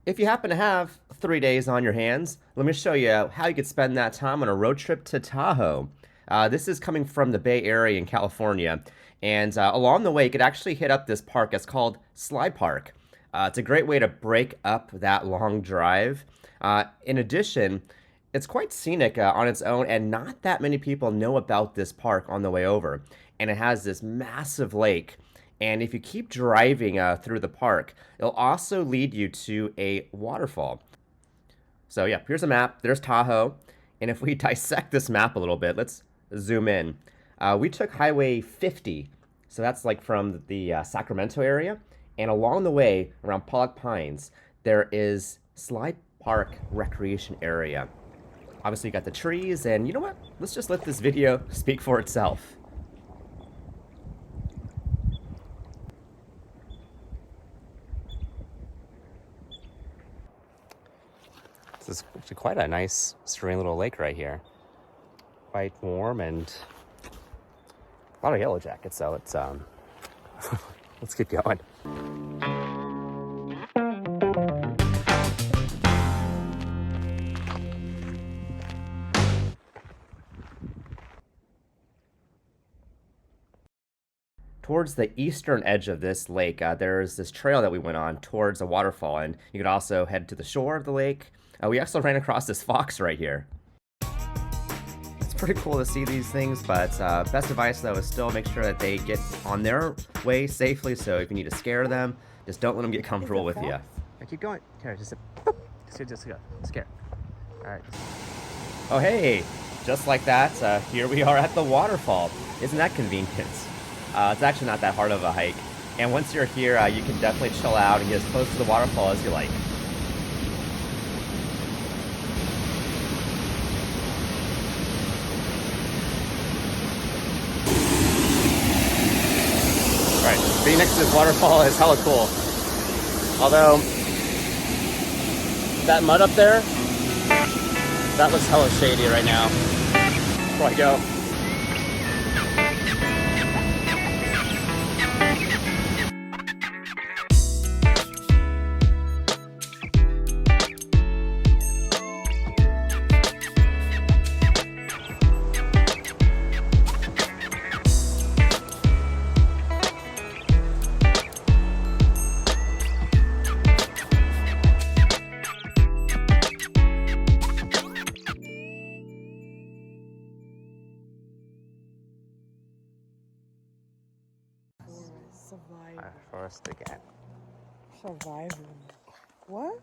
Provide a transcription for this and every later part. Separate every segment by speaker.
Speaker 1: If you happen to have 3 days on your hands, let me show you how you could spend that time on a road trip to Tahoe. This is coming from the Bay Area in California, and along the way, you could actually hit up this park. It's called Sly Park. It's a great way to break up that long drive. In addition, it's quite scenic on its own, and not that many people know about this park on the way over. And it has this massive lake. And if you keep driving through the park, it'll also lead you to a waterfall. So yeah, here's a map. There's Tahoe. And if we dissect this map a little bit, let's zoom in. We took Highway 50. So that's like from the Sacramento area. And along the way, around Pollock Pines, there is Sly Park Recreation Area. Obviously, you got the trees, and you know what? Let's just let this video speak for itself. This is actually quite a nice, serene little lake right here. Quite warm and a lot of yellow jackets, so it's let's keep going. Towards the eastern edge of this lake, there's this trail that we went on towards a waterfall, and you could also head to the shore of the lake. We also ran across this fox right here. It's pretty cool to see these things, but best advice though is still make sure that they get on their way safely. So if you need to scare them, just don't let them get comfortable with you. Yeah, keep going. Here, just go. Scare. All right. Oh hey, just like that, here we are at the waterfall. Isn't that convenient? It's actually not that hard of a hike. And once you're here, you can definitely chill out and get as close to the waterfall as you like. Alright, being next to this waterfall is hella cool. Although, that mud up there, that looks hella shady right now. Before I go.
Speaker 2: Survivor.
Speaker 1: First again.
Speaker 2: Survivor. What?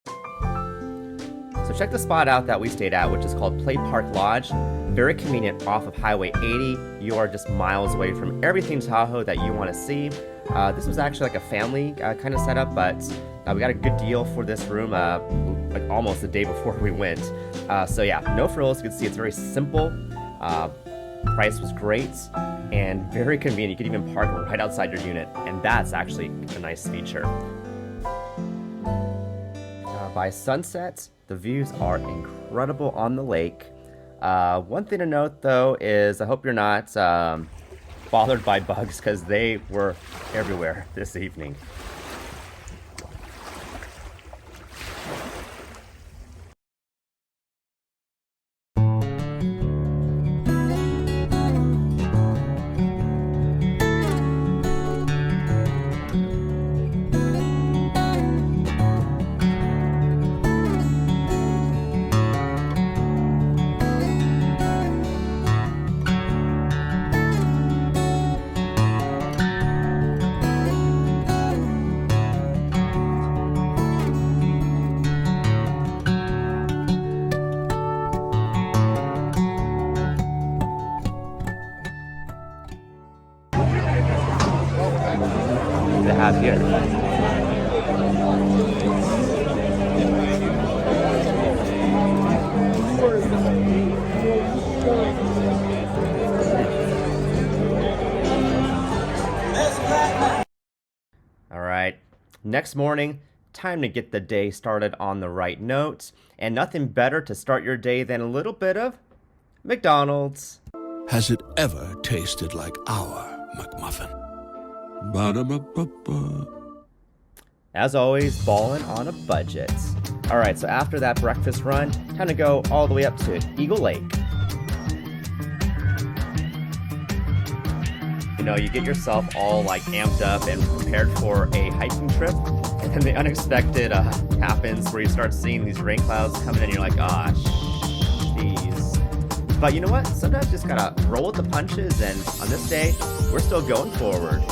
Speaker 1: So check the spot out that we stayed at, which is called Playpark Lodge. Very convenient off of Highway 80. You are just miles away from everything Tahoe that you want to see. This was actually like a family kind of setup, but we got a good deal for this room like almost the day before we went. So yeah, no frills. You can see it's very simple. Price was great and very convenient. You could even park right outside your unit, and that's actually a nice feature. By sunset, the views are incredible on the lake. One thing to note though is I hope you're not bothered by bugs, because they were everywhere this evening. They have here. All right, next morning, time to get the day started on the right note, and nothing better to start your day than a little bit of McDonald's.
Speaker 3: Has it ever tasted like our McMuffin? Ba-da-ba-ba-ba.
Speaker 1: As always, balling on a budget. All right, so after that breakfast run, time to go all the way up to Eagle Lake. You know, you get yourself all like amped up and prepared for a hiking trip, and then the unexpected happens where you start seeing these rain clouds coming in and you're like, ah, jeez. But you know what? Sometimes you just gotta roll with the punches, and on this day, we're still going forward.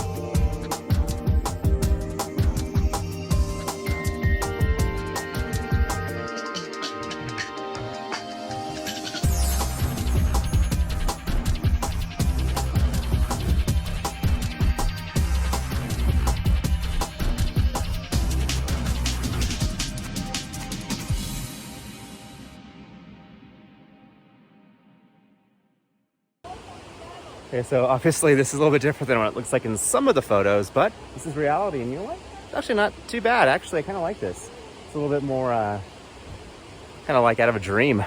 Speaker 1: Okay, so obviously this is a little bit different than what it looks like in some of the photos, but this is reality, and you know what? It's actually not too bad. Actually, I kind of like this. It's a little bit more, kind of like out of a dream.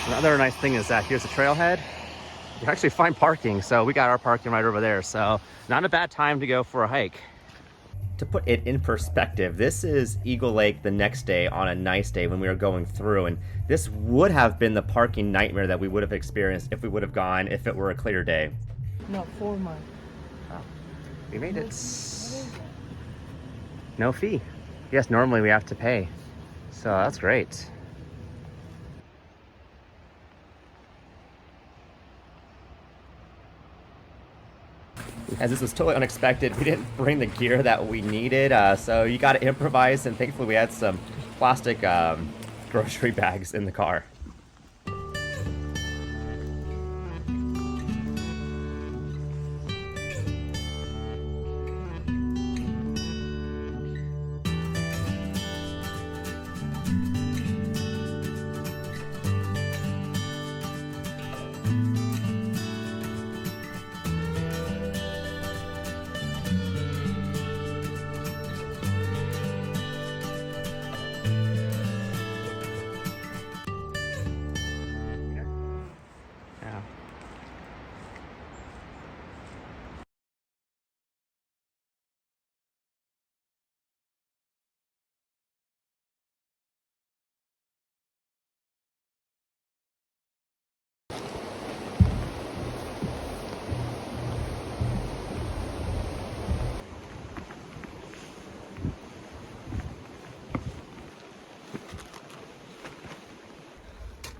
Speaker 1: Another nice thing is that here's the trailhead. You actually find parking, so we got our parking right over there, so not a bad time to go for a hike. To put it in perspective, this is Eagle Lake the next day on a nice day when we were going through, and this would have been the parking nightmare that we would have experienced if we would have gone if it were a clear day.
Speaker 2: No, 4 months.
Speaker 1: Oh, we made it. No fee. Yes, normally we have to pay, so that's great. As this was totally unexpected, we didn't bring the gear that we needed, so you got to improvise, and thankfully we had some plastic grocery bags in the car.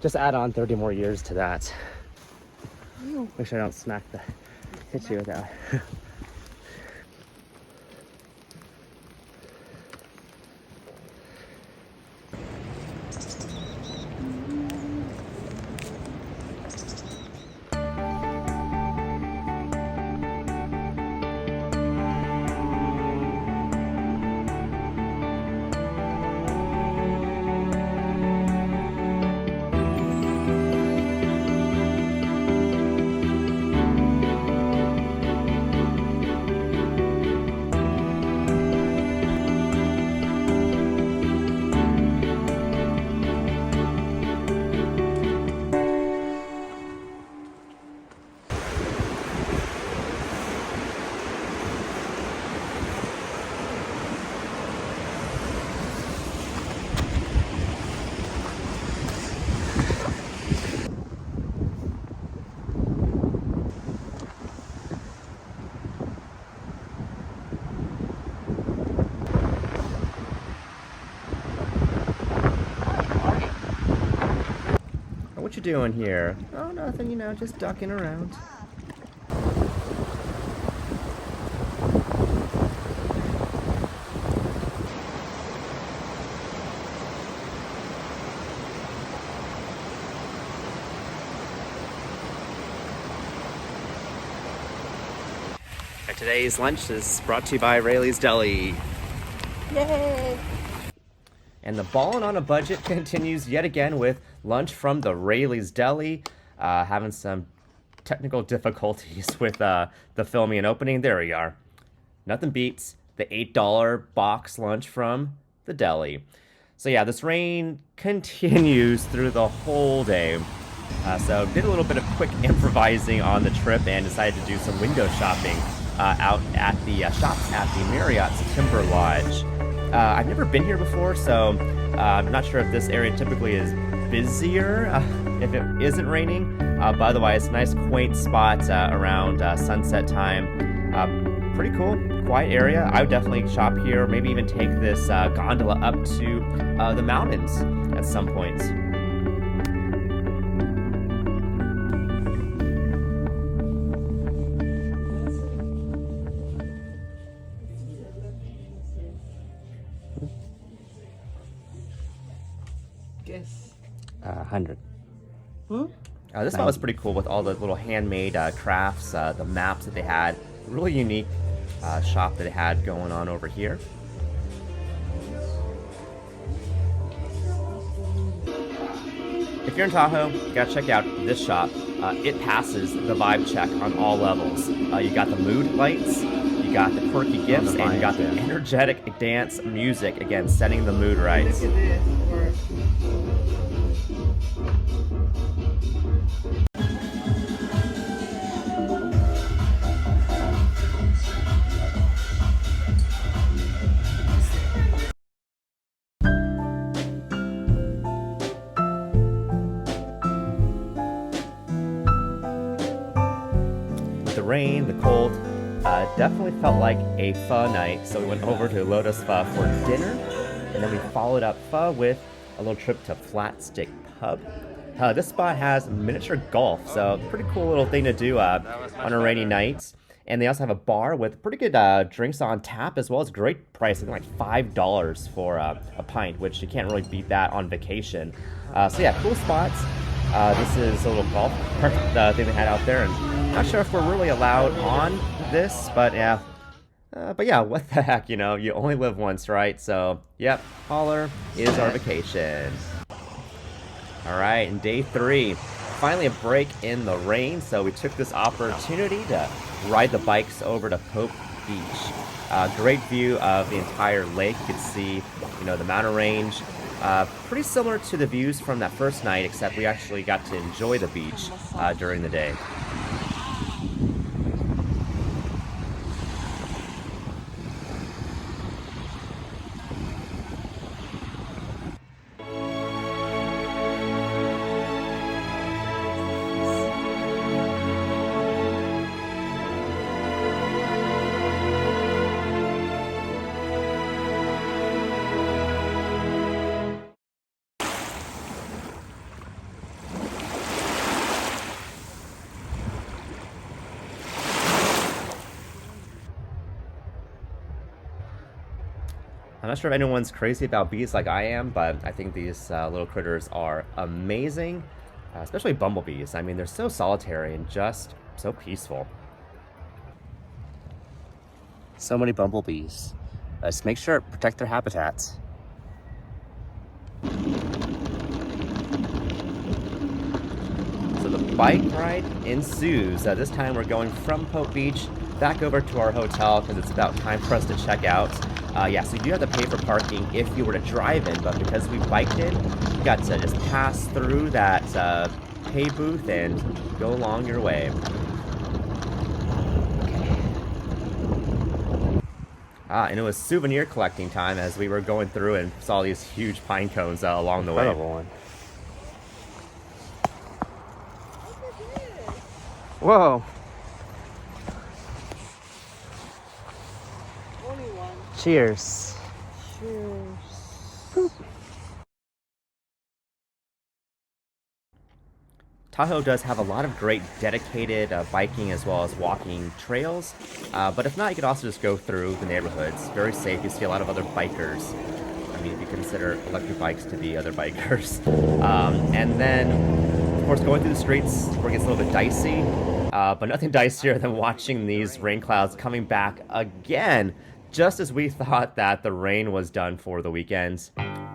Speaker 1: Just add on 30 more years to that.
Speaker 2: Ew.
Speaker 1: Make sure I don't hit you with that. What you doing here? Oh, nothing, you know, just ducking around. Today's lunch is brought to you by Rayleigh's Deli.
Speaker 2: Yay!
Speaker 1: And the ballin' on a budget continues yet again with lunch from the Rayleigh's Deli. Having some technical difficulties with the filming and opening. There we are. Nothing beats the $8 box lunch from the deli. So yeah, this rain continues through the whole day. So did a little bit of quick improvising on the trip and decided to do some window shopping out at the shops at the Marriott's Timber Lodge. I've never been here before, so I'm not sure if this area typically is busier if it isn't raining. By the way, it's a nice quaint spot around sunset time. Pretty cool, quiet area. I would definitely shop here, maybe even take this gondola up to the mountains at some point.
Speaker 2: Guess.
Speaker 1: 100.
Speaker 2: Hmm?
Speaker 1: This spot was pretty cool with all the little handmade crafts, the maps that they had. Really unique shop that they had going on over here. If you're in Tahoe, you gotta check out this shop. It passes the vibe check on all levels. You got the mood lights, you got the quirky gifts, and you got the energetic dance music, again, setting the mood right.
Speaker 2: Look at this.
Speaker 1: The rain, the cold, definitely felt like a pho night, so we went over to Lotus Pho for dinner, and then we followed up pho with a little trip to Flatstick Pub. This spot has miniature golf, so pretty cool little thing to do on a rainy night. And they also have a bar with pretty good drinks on tap, as well as great price, I think like $5 for a pint, which you can't really beat that on vacation. So yeah, cool spots. This is a little golf cart thing they had out there, and not sure if we're really allowed on this, but yeah. What the heck, you know, you only live once, right? So, yep, holler is our vacation. All right, and day 3, finally a break in the rain, so we took this opportunity to ride the bikes over to Pope Beach. Great view of the entire lake. You can see, you know, the mountain range. Pretty similar to the views from that first night, except we actually got to enjoy the beach during the day. I'm not sure if anyone's crazy about bees like I am, but I think these little critters are amazing, especially bumblebees. I mean, they're so solitary and just so peaceful. So many bumblebees. Just make sure to protect their habitats. So the bike ride ensues. This time we're going from Pope Beach back over to our hotel because it's about time for us to check out. So you do have to pay for parking if you were to drive in, but because we biked in, you got to just pass through that pay booth and go along your way. And it was souvenir collecting time as we were going through and saw these huge pine cones along the way.
Speaker 4: One.
Speaker 1: Whoa.
Speaker 2: Only one.
Speaker 1: Cheers.
Speaker 2: Cheers.
Speaker 1: Tahoe does have a lot of great dedicated biking as well as walking trails, but if not, you could also just go through the neighborhoods. Very safe. You see a lot of other bikers. I mean, if you consider electric bikes to be other bikers. And then, of course, going through the streets where it gets a little bit dicey, but nothing dicier than watching these rain clouds coming back again, just as we thought that the rain was done for the weekend.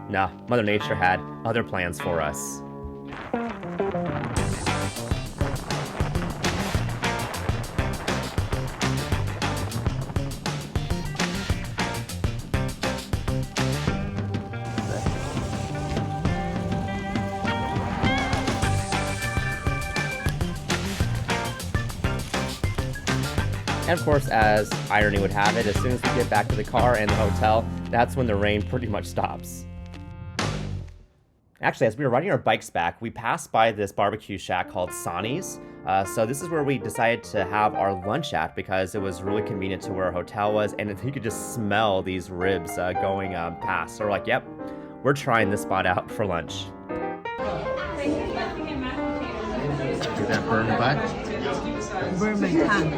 Speaker 1: Nah, Mother Nature had other plans for us. And of course, as irony would have it, as soon as we get back to the car and the hotel, that's when the rain pretty much stops. Actually, as we were riding our bikes back, we passed by this barbecue shack called Sonney's. So this is where we decided to have our lunch at because it was really convenient to where our hotel was, and you could just smell these ribs going past. So we're like, yep, we're trying this spot out for lunch. Is that burn butt?
Speaker 2: Burn my tongue.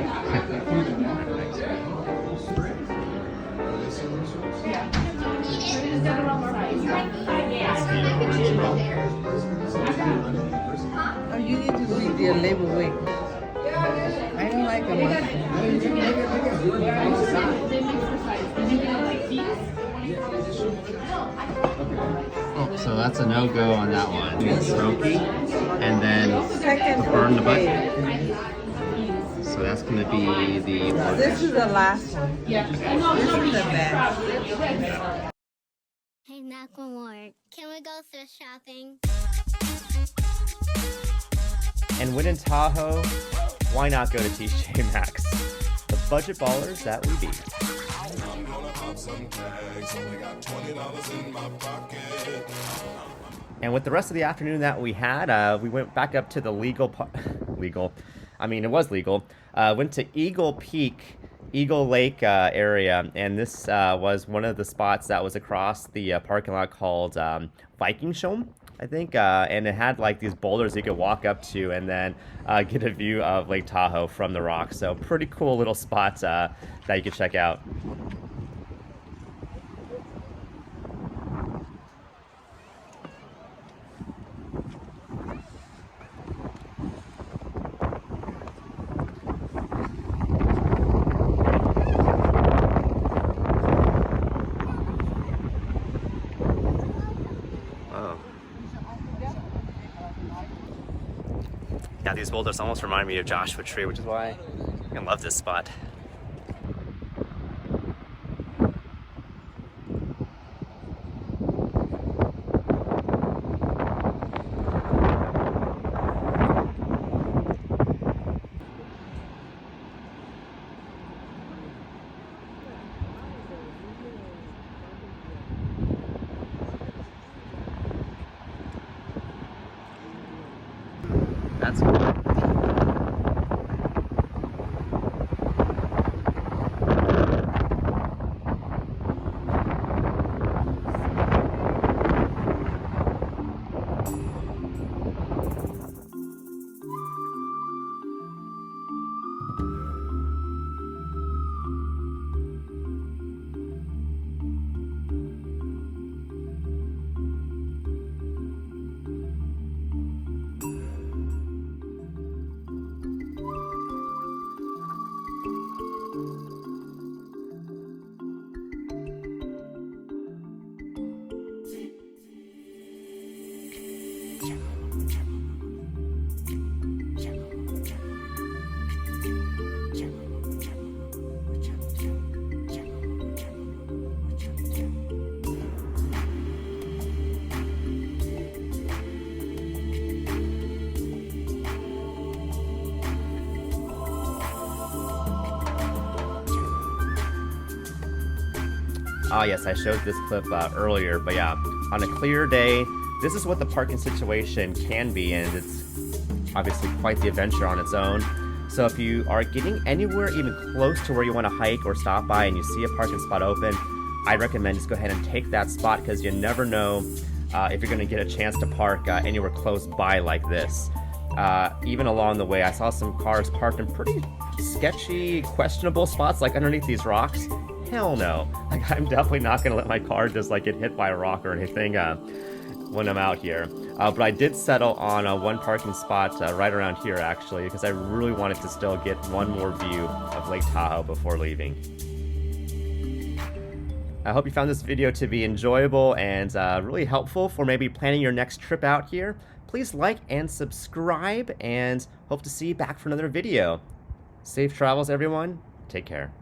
Speaker 2: Oh, you need to read the label. Wait. I don't like them.
Speaker 1: Oh, so that's a no-go on that one. Smoky, and then
Speaker 2: Second,
Speaker 1: burn the butt.
Speaker 2: okay.
Speaker 1: So that's going to be the...
Speaker 2: This is the last one. This is the best.
Speaker 4: Hey, knock one more. Can we go thrift shopping?
Speaker 1: And when in Tahoe, why not go to TJ Maxx? The budget ballers that we be. And with the rest of the afternoon that we had, we went back up to the it was legal. Went to Eagle Lake area, and this was one of the spots that was across the parking lot called Vikingsholm, I think, and it had like these boulders you could walk up to and then get a view of Lake Tahoe from the rocks. So pretty cool little spots that you could check out. Yeah, these boulders almost remind me of Joshua Tree, which is why I love this spot. That's cool. Ah, yes, I showed this clip earlier, but yeah, on a clear day, this is what the parking situation can be, and it's obviously quite the adventure on its own. So if you are getting anywhere even close to where you want to hike or stop by and you see a parking spot open, I'd recommend just go ahead and take that spot because you never know if you're going to get a chance to park anywhere close by like this. Even along the way, I saw some cars parked in pretty sketchy, questionable spots, like underneath these rocks. Hell no. Like, I'm definitely not going to let my car just like get hit by a rock or anything when I'm out here. But I did settle on one parking spot right around here, actually, because I really wanted to still get one more view of Lake Tahoe before leaving. I hope you found this video to be enjoyable and really helpful for maybe planning your next trip out here. Please like and subscribe, and hope to see you back for another video. Safe travels, everyone. Take care.